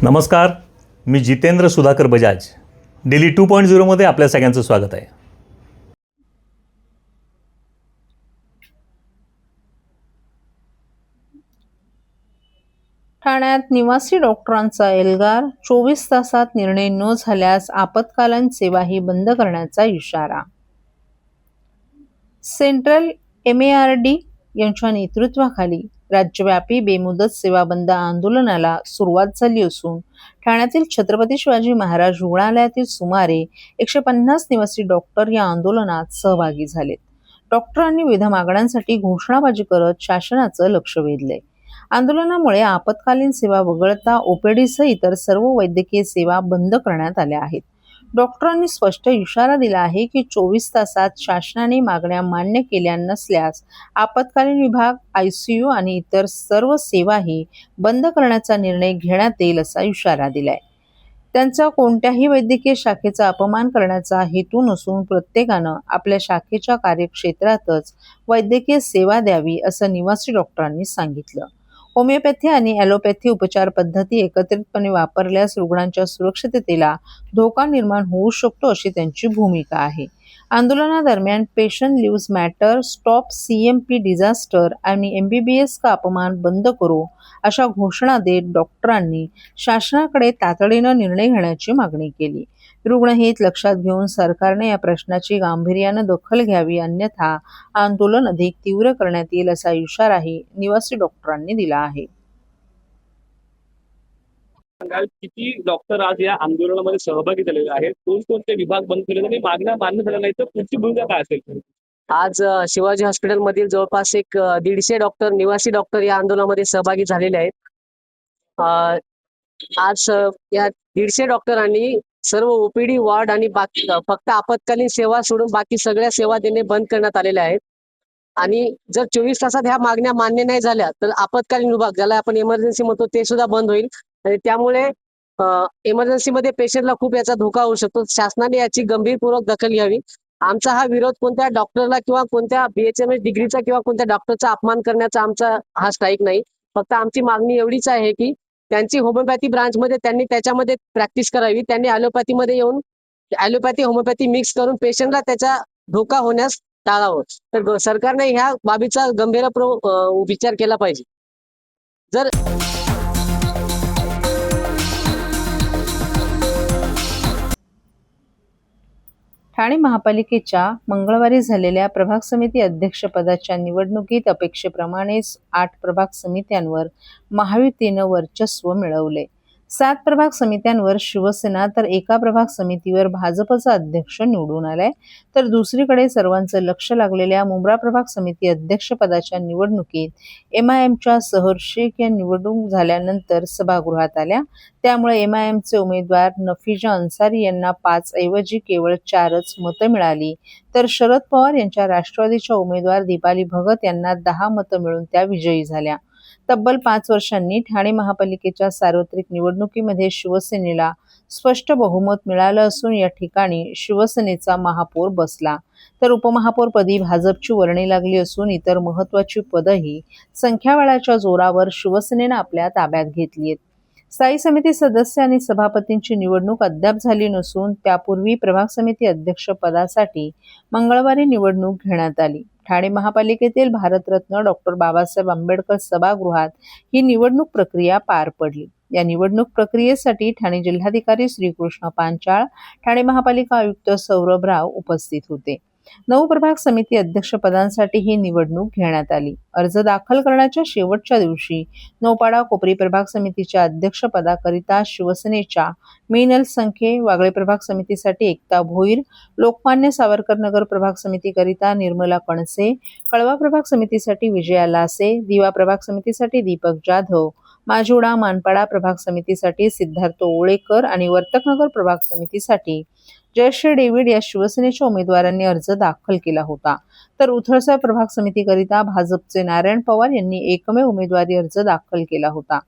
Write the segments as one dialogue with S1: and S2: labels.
S1: नमस्कार, मी जितेंद्र सुधाकर बजाज. डेली 2.0 मध्ये आपल्या सगळ्यांचं स्वागत आहे.
S2: ठाण्यात निवासी डॉक्टरांचा एल्गार, 24 तासात निर्णय न झाल्यास आपत्कालीन सेवाही बंद करण्याचा इशारा. सेंट्रल MARD यांच्या नेतृत्वाखाली राज्यव्यापी बेमुदत सेवा बंद आंदोलनाला सुरुवात झाली असून ठाण्यातील छत्रपती शिवाजी महाराज रुग्णालयातील सुमारे 150 निवासी डॉक्टर या आंदोलनात सहभागी झालेत. डॉक्टरांनी विविध मागण्यांसाठी घोषणाबाजी करत शासनाचं लक्ष वेधलंय. आंदोलनामुळे आपत्कालीन सेवा वगळता OPDसह इतर सर्व वैद्यकीय सेवा बंद करण्यात आल्या आहेत. डॉक्टरांनी स्पष्ट इशारा दिला आहे की 24 तासात शासनाने मागण्या मान्य केल्या नसल्यास आपत्कालीन विभाग, ICU आणि इतर सर्व सेवाही बंद करण्याचा निर्णय घेण्यात येईल असा इशारा दिलाय. त्यांचा कोणत्याही वैद्यकीय शाखेचा अपमान करण्याचा हेतू नसून प्रत्येकानं आपल्या शाखेच्या कार्यक्षेत्रातच वैद्यकीय सेवा द्यावी असं निवासी डॉक्टरांनी सांगितलं. होमिओपॅथी आणि ॲलोपॅथी उपचार पद्धती एकत्रितपणे वापरल्यास रुग्णांच्या सुरक्षिततेला धोका निर्माण होऊ शकतो अशी त्यांची भूमिका आहे. आंदोलनादरम्यान patient lives matter, stop CMP disaster आणि MBBS का अपमान बंद करो अशा घोषणा देत डॉक्टरांनी शासनाकडे तातडीनं निर्णय घेण्याची मागणी केली. रुग्णहित लक्षात घेऊन सरकारने या प्रश्नाची गांभीर्यानं दखल घ्यावी, अन्यथा आंदोलन अधिक तीव्र करण्यात येईल असा इशाराही निवासी डॉक्टरांनी दिला आहे.
S3: किती डॉक्टर आज या आंदोलनामध्ये सहभागी झालेले आहेत, कोणकोणते विभाग बंद केले आणि मागण्या मान्य झाल्या नाही तर पुढची भूमिका काय असेल?
S4: आज शिवाजी हॉस्पिटल मधील जवळपास 150 डॉक्टर, निवासी डॉक्टर या आंदोलनामध्ये सहभागी झालेले आहेत. आज या 150 डॉक्टरांनी सर्व OPD वॉर्ड आणि बाकी फक्त आपत्कालीन सेवा सोडून बाकी सगळ्या सेवा देणे बंद करण्यात आलेल्या आहेत. आणि जर 24 तासात ह्या मागण्या मान्य नाही झाल्या तर आपत्कालीन विभाग, ज्याला आपण इमर्जन्सी म्हणतो, ते सुद्धा बंद होईल आणि त्यामुळे इमर्जन्सी मध्ये पेशंटला खूप याचा धोका होऊ शकतो. शासनाने याची गंभीरपूर्वक दखल घ्यावी. आमचा हा विरोध कोणत्या डॉक्टरला किंवा कोणत्या BHMS डिग्रीचा किंवा कोणत्या डॉक्टरचा अपमान करण्याचा आमचा हा स्ट्राईक नाही. फक्त आमची मागणी एवढीच आहे की त्यांची होमिओपॅथी ब्रांचमध्ये त्यांनी त्याच्यामध्ये प्रॅक्टिस करावी. त्यांनी ॲलोपॅथीमध्ये येऊन ॲलोपॅथी होमिओपॅथी मिक्स करून पेशंटला त्याचा धोका होण्यास टाळावं. तर सरकारने ह्या बाबीचा गंभीरपूर्वक विचार केला पाहिजे. जर
S2: ठाणे महापालिकेच्या मंगळवारी झालेल्या प्रभाग समिती अध्यक्षपदाच्या निवडणुकीत अपेक्षेप्रमाणेच 8 प्रभाग समित्यांवर महायुतीनं वर्चस्व मिळवले. 7 प्रभाग समित्यांवर शिवसेना तर एका प्रभाग समितीवर भाजपचा अध्यक्ष निवडून आलाय. तर दुसरीकडे सर्वांचं लक्ष लागलेल्या मुंब्रा प्रभाग समिती अध्यक्षपदाच्या निवडणुकीत MIMच्या सहर शेख या निवडणूक झाल्यानंतर सभागृहात आल्या. त्यामुळे MIMचे उमेदवार नफिजा अन्सारी यांना 5 ऐवजी केवळ 4च मतं मिळाली. तर शरद पवार यांच्या राष्ट्रवादीच्या उमेदवार दीपाली भगत यांना 10 मतं मिळून त्या विजयी झाल्या. तब्बल 5 वर्षांनी ठाणे महापालिकेच्या सार्वत्रिक निवडणुकीमध्ये शिवसेनेला स्पष्ट बहुमत मिळालं असून या ठिकाणी शिवसेनेचा महापौर बसला. तर उपमहापौरपदी भाजपची वर्णी लागली असून इतर महत्त्वाची पदही संख्याबळाच्या जोरावर शिवसेनेनं आपल्या ताब्यात घेतली आहेत. स्थायी समिती सदस्य आणि सभापतींची निवडणूक अद्याप झाली नसून त्यापूर्वी प्रभाग समिती अध्यक्षपदासाठी मंगळवारी निवडणूक घेण्यात आली. ठाणे महापालिकेतील भारतरत्न डॉ. बाबासाहेब आंबेडकर सभागृहात ही निवडणूक प्रक्रिया पार पडली. या निवडणूक प्रक्रियेसाठी ठाणे जिल्हाधिकारी श्रीकृष्ण पांचाळ, ठाणे महापालिका आयुक्त सौरभ राव उपस्थित होते. 9 प्रभाग समिती अध्यक्षपदांसाठी ही निवडणूक घेण्यात आली. अर्ज दाखल करण्याच्या शेवटच्या दिवशी नौपाडा कोपरी प्रभाग समितीच्या अध्यक्षपदाकरिता शिवसेनेच्या मीनल संखे, वागळे प्रभाग समितीसाठी एकता भोईर, लोकमान्य सावरकर नगर प्रभाग समितीकरिता निर्मला कणसे, कळवा प्रभाग समितीसाठी विजया लासे, दिवा प्रभाग समितीसाठी दीपक जाधव, माजिवडा मानपाडा प्रभाग समितीसाठी सिद्धार्थ ओळेकर आणि वर्तकनगर प्रभाग समितीसाठी जयश्री डेव्हिड या शिवसेनेच्या उमेदवारांनी अर्ज दाखल केला होता. तर उथळसा प्रभाग समितीकरिता भाजपचे नारायण पवार यांनी एकमेव उमेदवारी अर्ज दाखल केला होता.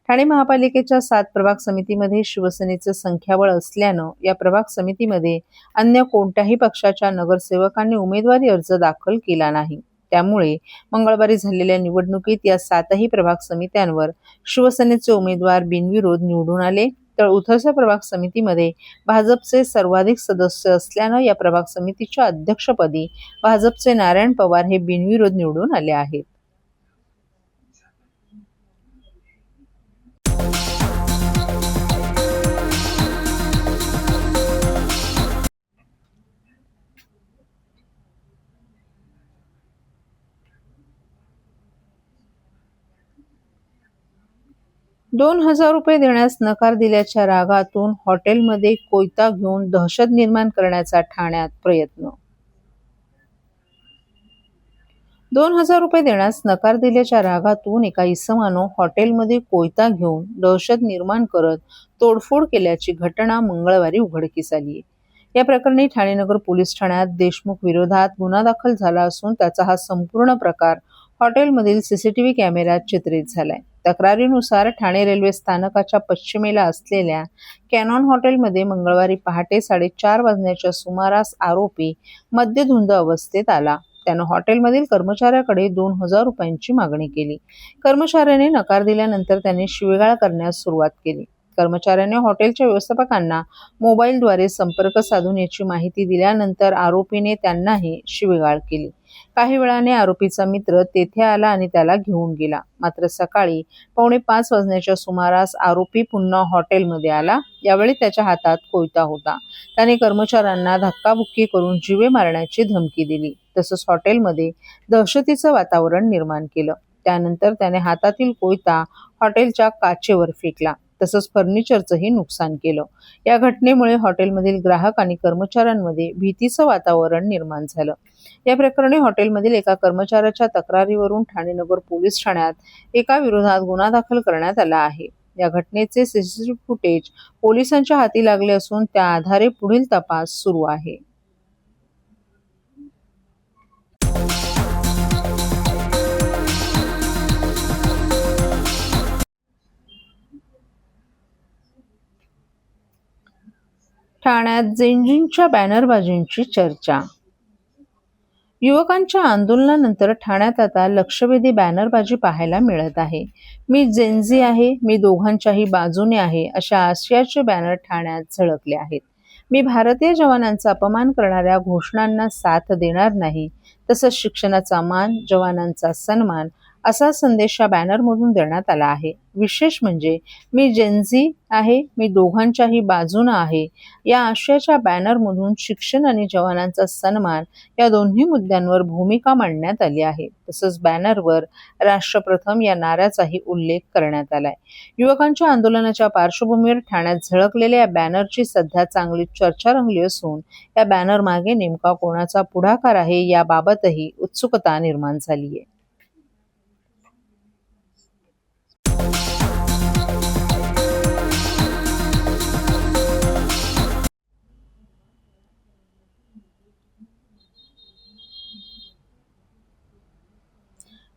S2: ठाणे महापालिकेच्या 7 प्रभाग समितीमध्ये शिवसेनेचं संख्याबळ असल्यानं या प्रभाग समितीमध्ये अन्य कोणत्याही पक्षाच्या नगरसेवकांनी उमेदवारी अर्ज दाखल केला नाही. त्यामुळे मंगळवारी झालेल्या निवडणुकीत या 7ही प्रभाग समित्यांवर शिवसेनेचे उमेदवार बिनविरोध निवडून आले, तर उथरसा प्रभाग समितीमध्ये भाजपचे सर्वाधिक सदस्य असल्यानं या प्रभाग समितीच्या अध्यक्षपदी भाजपचे नारायण पवार हे बिनविरोध निवडून आले आहेत. ₹2,000 देण्यास नकार दिल्याच्या रागातून हॉटेलमध्ये कोयता घेऊन दहशत निर्माण करण्याचा ठाण्यात प्रयत्न. ₹2,000 देण्यास नकार दिल्याच्या रागातून एका इसमानं हॉटेलमध्ये कोयता घेऊन दहशत निर्माण करत तोडफोड केल्याची घटना मंगळवारी उघडकीस आली. या प्रकरणी ठाणे नगर पोलीस ठाण्यात देशमुख विरोधात गुन्हा दाखल झाला असून त्याचा हा संपूर्ण प्रकार हॉटेलमधील सीसीटीव्ही कॅमेऱ्यात चित्रित झालाय. तक्रारीनुसार ठाणे रेल्वे स्थानकाच्या पश्चिमेला असलेल्या कॅनॉन हॉटेलमध्ये मंगळवारी पहाटे 4:30 वाजण्याच्या सुमारास आरोपी मद्यधुंद अवस्थेत आला. त्यानं हॉटेलमधील कर्मचाऱ्याकडे ₹2,000ची मागणी केली. कर्मचाऱ्याने नकार दिल्यानंतर त्याने शिवीगाळ करण्यास सुरुवात केली. कर्मचाऱ्याने हॉटेलच्या व्यवस्थापकांना मोबाईलद्वारे संपर्क साधून याची माहिती दिल्यानंतर आरोपीने त्यांनाही शिवीगाळ केली. काही वेळाने आरोपीचा मित्र तेथे आला आणि त्याला घेऊन गेला. मात्र सकाळी 4:45 वाजण्याच्या सुमारास आरोपी पुन्हा हॉटेलमध्ये आला. यावेळी त्याच्या हातात कोयता होता. त्याने कर्मचाऱ्यांना धक्काबुक्की करून जीवे मारण्याची धमकी दिली. तसंच हॉटेलमध्ये दहशतीचं वातावरण निर्माण केलं. त्यानंतर त्याने हातातील कोयता हॉटेलच्या काचेवर फेकला. तसंच फर्निचरचंही नुकसान केलं. या घटनेमुळे हॉटेलमधील ग्राहक आणि कर्मचाऱ्यांमध्ये भीतीचं वातावरण निर्माण झालं. या प्रकरणी हॉटेलमधील एका कर्मचाऱ्याच्या तक्रारीवरून ठाणे नगर पोलीस ठाण्यात एका विरोधात गुन्हा दाखल करण्यात आला आहे. या घटनेचे सीसीटीव्ही फुटेज पोलिसांच्या हाती लागले असून त्या आधारे पुढील तपास सुरू आहे. ठाण्यात जेनझींच्या बॅनरबाजींची चर्चा. युवकांच्या आंदोलनानंतर ठाण्यात आता लक्षवेधी बॅनरबाजी पाहायला मिळत आहे. मी जेनझी आहे, मी दोघांच्याही बाजूने आहे अशा आशयाचे बॅनर ठाण्यात झळकले आहेत. मी भारतीय जवानांचा अपमान करणाऱ्या घोषणांना साथ देणार नाही, तसंच शिक्षणाचा मान, जवानांचा सन्मान असा संदेश या बॅनरमधून देण्यात आला आहे. विशेष म्हणजे मी जेनझी आहे, मी दोघांच्याही बाजूनं आहे या आशयाच्या बॅनरमधून शिक्षण आणि जवानांचा सन्मान या दोन्ही मुद्द्यांवर भूमिका मांडण्यात आली आहे. तसंच बॅनरवर राष्ट्र प्रथम या नाऱ्याचाही उल्लेख करण्यात आलाय. युवकांच्या आंदोलनाच्या पार्श्वभूमीवर ठाण्यात झळकलेल्या या बॅनरची सध्या चांगली चर्चा रंगली असून या बॅनर मागे नेमका कोणाचा पुढाकार आहे याबाबतही उत्सुकता निर्माण झाली आहे.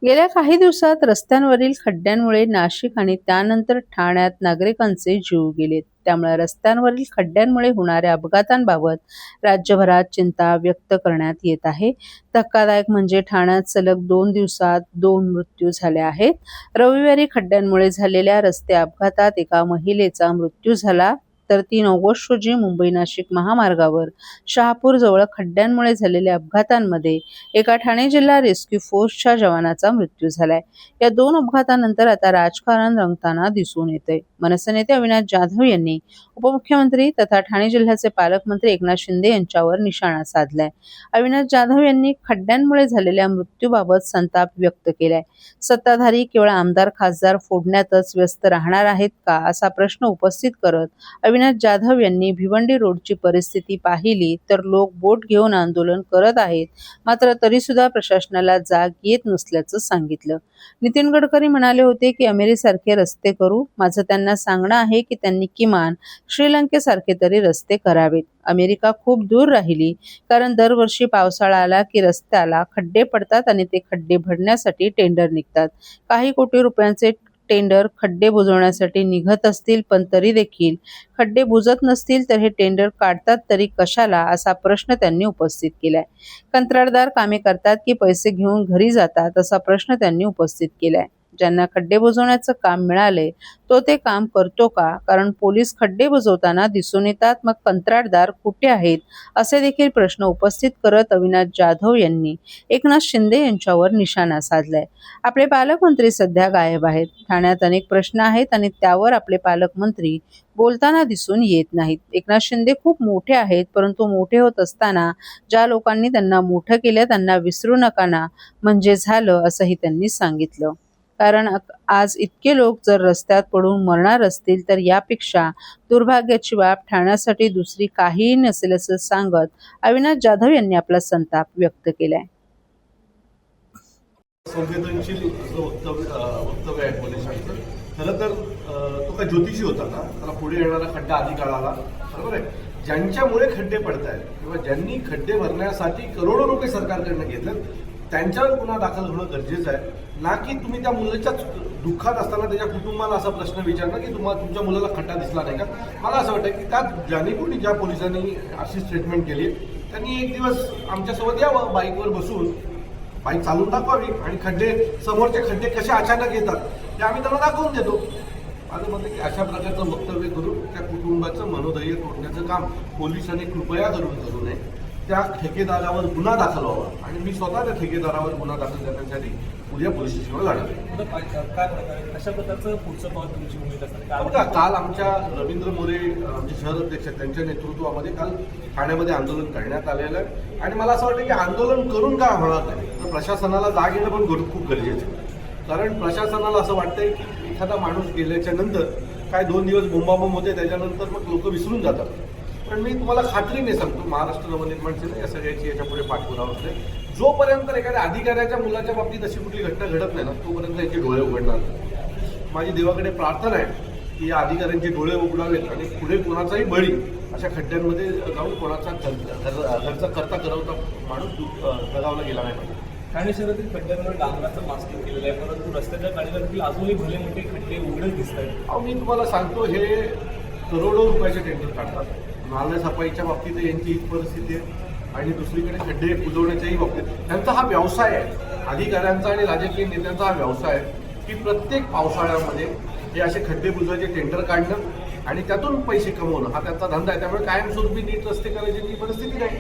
S2: गेल्या काही दिवसात रस्त्यांवरील खड्ड्यांमुळे नाशिक आणि त्यानंतर ठाण्यात नागरिकांचे जीव गेलेत. त्यामुळे रस्त्यांवरील खड्ड्यांमुळे होणाऱ्या अपघातांबाबत राज्यभरात चिंता व्यक्त करण्यात येत आहे. धक्कादायक म्हणजे ठाण्यात सलग 2 दिवसात 2 मृत्यू झाले आहेत. रविवारी खड्ड्यांमुळे झालेल्या रस्ते अपघातात एका महिलेचा मृत्यू झाला, तर 3 ऑगस्ट रोजी मुंबई नाशिक महामार्गावर शहापूर जवळ खड्ड्यांमुळे झालेल्या अपघातांमध्ये एका ठाणे जिल्हा रेस्क्यू फोर्सच्या जवानाचा मृत्यू झालाय. या 2 अपघातानंतर आता राजकारण रंगताना दिसून येतंय. मनसे नेते अविनाश जाधव यांनी उपमुख्यमंत्री तथा ठाणे जिल्ह्याचे पालकमंत्री एकनाथ शिंदे यांच्यावर निशाणा साधलाय. अविनाश जाधव यांनी खड्ड्यांमुळे झालेल्या मृत्यूबाबत संताप व्यक्त केलाय. सत्ताधारी केवळ आमदार खासदार फोडण्यातच व्यस्त राहणार आहेत का असा प्रश्न उपस्थित करत अविनाश जाधव यांनी भिवंडी रोडची परिस्थिती पाहिली तर लोक बोट घेऊन आंदोलन करत आहेत, मात्र तरीसुद्धा प्रशासनाला जाग येत नसल्याचं सांगितलं. नितीन गडकरी म्हणाले होते की अमेरिकेसारखे रस्ते करू. माझं त्यांना सांगणं आहे की त्यांनी किमान श्रीलंकेसारखे तरी रस्ते करावेत. अमेरिका खूप दूर राहिली, कारण दरवर्षी पावसाळा आला की रस्त्याला खड्डे पडतात आणि ते खड्डे भरण्यासाठी टेंडर निघतात. काही कोटी रुपयांचे टेंडर खड्डे बुजवण्यासाठी निघत असतील, पण तरी देखील खड्डे बुजत नसतील तर हे टेंडर काढतात तरी कशाला, असा प्रश्न त्यांनी उपस्थित केलाय. कंत्राटदार कामे करतात की पैसे घेऊन घरी जातात, असा प्रश्न त्यांनी उपस्थित केलाय. ज्यांना खड्डे बुजवण्याचं काम मिळाले तो ते काम करतो का? कारण पोलीस खड्डे बुजवताना दिसून येतात, मग कंत्राटदार कुठे आहेत, असे देखील प्रश्न उपस्थित करत अविनाश जाधव यांनी एकनाथ शिंदे यांच्यावर निशाणा साधलाय. आपले पालकमंत्री सध्या गायब आहेत. ठाण्यात अनेक प्रश्न आहेत आणि त्यावर आपले पालकमंत्री बोलताना दिसून येत नाहीत. एकनाथ शिंदे खूप मोठे आहेत, परंतु मोठे होत असताना ज्या लोकांनी त्यांना मोठं केलं त्यांना विसरू नका ना, म्हणजे झालं, असंही त्यांनी सांगितलं. कारण आज इतके लोक जर रस्त्यात पडून मरणार असतील तर यापेक्षा दुर्भाग्याची बाब ठाण्यासाठी दुसरी काहीही नसेल, असं सांगत अविनाश जाधव यांनी आपला संताप व्यक्त केलाय.
S5: संवेदनशील असं वक्तव्य आहे पोलिसांचं. खरं तर तो काय ज्योतिषी होता का? त्याला पुढे येणारा खड्डा आधी काढाला, बरोबर आहे. ज्यांच्यामुळे खड्डे पडत आहेत किंवा ज्यांनी खड्डे भरण्यासाठी करोडो रुपये सरकारकडनं घेतले त्यांच्यावर गुन्हा दाखल होणं गरजेचं आहे, ना की तुम्ही त्या मुलाच्या दुःखात असताना त्याच्या कुटुंबाला असा प्रश्न विचारणं की तुमच्या मुलाला खड्डा दिसला नाही का. मला असं वाटतं की त्यात ज्याने कोणी ज्या पोलिसांनी अशी स्टेटमेंट केली त्यांनी एक दिवस आमच्यासोबत यावं, बाईकवर बसून बाईक चालून दाखवावी आणि खड्डे, समोरचे खड्डे कसे अचानक येतात ते आम्ही त्यांना दाखवून देतो. माझं मत आहे की अशा प्रकारचं वक्तव्य करून त्या कुटुंबाचं मनोधैर्य तोडण्याचं काम पोलिसांनी कृपया करू नये. त्या ठेकेदारावर गुन्हा दाखल व्हावा आणि मी स्वतः त्या ठेकेदारावर गुन्हा दाखल करण्यासाठी उद्या पोलीस स्टेशनवर जाणार आहे.
S3: अशा प्रकारचं पुढचं पाऊल तुमची भूमिका असेल?
S5: बघा, काल आमच्या रवींद्र मोरे आमचे शहर अध्यक्ष त्यांच्या नेतृत्वामध्ये काल ठाण्यामध्ये आंदोलन करण्यात आलेलं आहे आणि मला असं वाटतं की आंदोलन करून काय होणार नाही, तर प्रशासनाला जाग येणं पण खूप गरजेचं आहे. कारण प्रशासनाला असं वाटतंय की एखादा माणूस गेल्याच्या नंतर काय 2 दिवस बोंबाबोंब होते, त्याच्यानंतर मग लोक विसरून जातात. पण मी तुम्हाला खात्रीने सांगतो, महाराष्ट्र नवनिर्माण सेना या सगळ्याची याच्यापुढे पाठपुरावा असते. जोपर्यंत एखाद्या अधिकाऱ्याच्या मुलाच्या बाबतीत अशी कुठली घटना घडत नाही ना, तोपर्यंत याचे डोळे उघडणार. माझी देवाकडे प्रार्थना आहे की या अधिकाऱ्यांचे डोळे उघडावेत आणि पुढे कोणाचाही बळी अशा खड्ड्यांमध्ये जाऊन कोणाचा घरचा करता करवता माणूस दगावला गेला नाही पाहिजे.
S3: ठाणे शहरातील खड्ड्यांवर डांबराचं मास्किंग केलेलं आहे, परंतु रस्त्याच्या काढीला देखील अजूनही भले मोठे खड्डे उघडच दिसत आहेत.
S5: अहो, मी तुम्हाला सांगतो, हे करोडो रुपयाचे टेंडर काढतात. नाल्या सफाईच्या बाबतीत यांची हीच परिस्थिती आहे आणि दुसरीकडे खड्डे बुजवण्याच्याही बाबतीत त्यांचा हा व्यवसाय आहे. अधिकाऱ्यांचा आणि राजकीय नेत्यांचा हा व्यवसाय आहे की प्रत्येक पावसाळ्यामध्ये हे असे खड्डे बुजवायचे टेंडर काढणं आणि त्यातून पैसे कमवणं हा त्यांचा धंदा आहे. त्यामुळे कायमस्वरूपी नीट रस्ते करायची परिस्थिती नाही.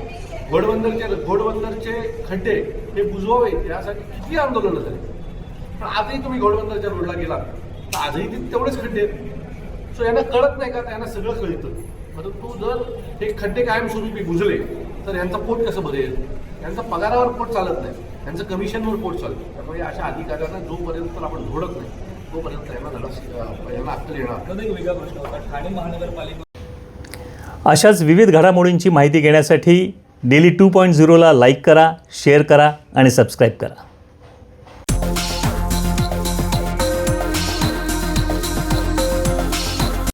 S5: घोडबंदरचे खड्डे हे बुजवावे यासाठी किती आंदोलनं झाली, पण आजही तुम्ही घोडबंदरच्या रोडला गेलात तर आजही तेवढेच खड्डे आहेत. सो यांना कळत नाही का? यांना सगळं कळतं, परंतु जर हे खड्डे कायमस्वरूपी बुजले तर यांचा पोट कसं भरेल? यांचा पगारावर पोट चालत नाही, यांचं कमिशनवर पोट चालतं. त्यामुळे अशा अधिकाऱ्यांना जोपर्यंत आपण झोडत नाही तोपर्यंत यांना अक्कल येणार.
S3: एक वेगळा प्रश्न होता, ठाणे महानगरपालिका
S1: अशाच विविध घडामोडींची माहिती घेण्यासाठी डेली 2.0ला लाईक करा, शेअर करा आणि सबस्क्राईब करा.